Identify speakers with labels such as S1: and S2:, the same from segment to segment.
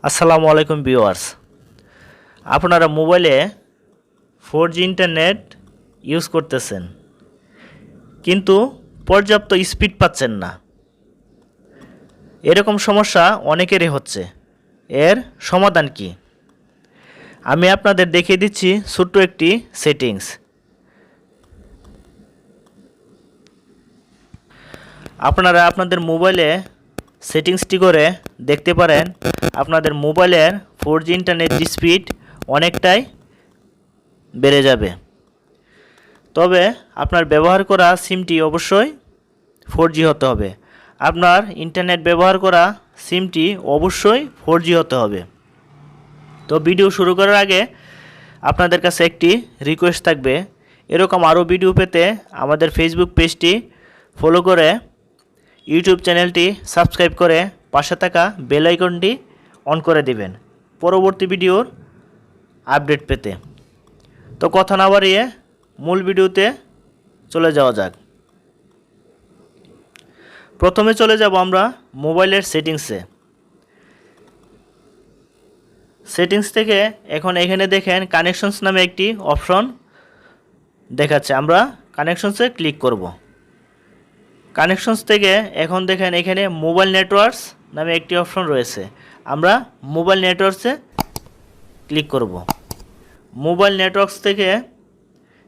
S1: আসসালামু আলাইকুম ভিউয়ার্স, আপনারা মোবাইলে 4G ইন্টারনেট ইউজ করতেছেন কিন্তু পর্যাপ্ত স্পিড পাচ্ছেন না। এরকম সমস্যা অনেকেরই হচ্ছে। এর সমাধান কি? আমি আপনাদের দেখিয়ে দিচ্ছি ছোট্ট একটি সেটিংস। আপনারা আপনাদের মোবাইলে সেটিংসটি করে দেখতে পারেন আপনাদের মোবাইলের 4G ইন্টারনেট স্পিড অনেকটাই বেড়ে যাবে। তবে আপনার ব্যবহার করা সিমটি অবশ্যই 4G হতে হবে। আপনার ইন্টারনেট ব্যবহার করা সিমটি অবশ্যই 4G হতে হবে। তো ভিডিও শুরু করার আগে আপনাদের কাছে একটি রিকোয়েস্ট থাকবে, এরকম আরও ভিডিও পেতে আমাদের ফেসবুক পেজটি ফলো করে ইউটিউব চ্যানেলটি সাবস্ক্রাইব করে পাশে থাকা বেল আইকনটি অন করে দিবেন পরবর্তী ভিডিওর আপডেট পেতে। তো কথা না বাড়িয়ে মূল ভিডিওতে চলে যাওয়া যাক। প্রথমে চলে যাব আমরা মোবাইলের সেটিংস থেকে এখন এখানে দেখেন কানেকশনস নামে একটি অপশন দেখাচ্ছে। আমরা কানেকশনসে ক্লিক করব। কানেকশনস থেকে এখন দেখেন এখানে মোবাইল নেটওয়ার্কস নামে একটি অপশন রয়েছে। আমরা মোবাইল নেটওয়ার্কসে ক্লিক করব। মোবাইল নেটওয়ার্কস থেকে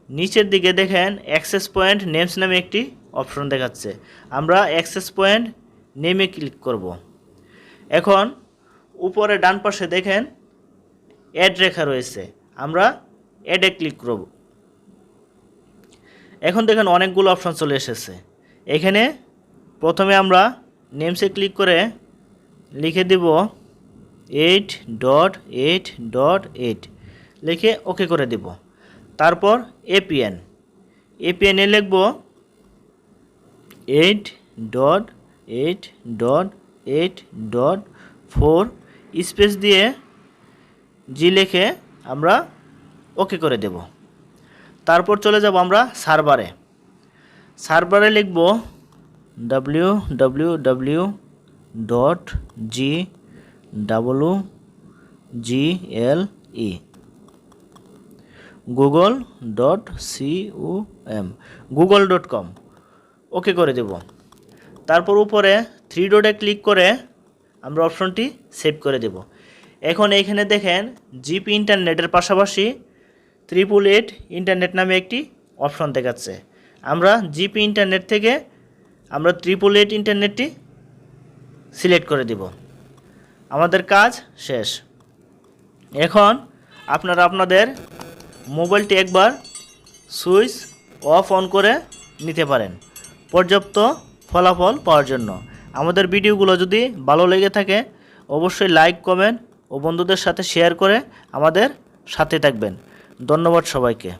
S1: নিচের দিকে দেখেন অ্যাক্সেস পয়েন্ট নেমস নামে একটি অপশন দেখাচ্ছে। আমরা অ্যাক্সেস পয়েন্ট নেমে ক্লিক করব। এখন উপরে ডান পাশে দেখেন অ্যাড লেখা রয়েছে। আমরা অ্যাডে ক্লিক করব। এখন দেখেন অনেকগুলো অপশন চলে এসেছে। এখানে প্রথমে আমরা নেমসে ক্লিক করে লিখে দেব 8.8.8 লিখে ওকে করে দেব। তারপর এপিএনে লিখব 8.8.8.4 স্পেস দিয়ে জি লিখে আমরা ওকে করে দেব। তারপর চলে যাব আমরা সার্ভারে লিখব www.google.com google.com ওকে করে দেব। তারপর উপরে 3 ডটে ক্লিক করে আমরা অপশনটি সেভ করে দেব। এখন এইখানে দেখেন জিপি ইন্টারনেটের পাশাপাশি 888 ইন্টারনেট নামে একটি অপশন দেখাচ্ছে। আমরা জিপি ইন্টারনেট থেকে আমরা 888 ইন্টারনেটটি সিলেক্ট করে দেব। আমাদের কাজ শেষ। এখন আপনারা আপনাদের মোবাইলটি একবার সুইচ অফ অন করে নিতে পারেন পর্যাপ্ত ফলাফল পাওয়ার জন্য। আমাদের ভিডিওগুলো যদি ভালো লেগে থাকে অবশ্যই লাইক, কমেন্ট ও বন্ধুদের সাথে শেয়ার করে আমাদের সাথে থাকবেন। ধন্যবাদ সবাইকে।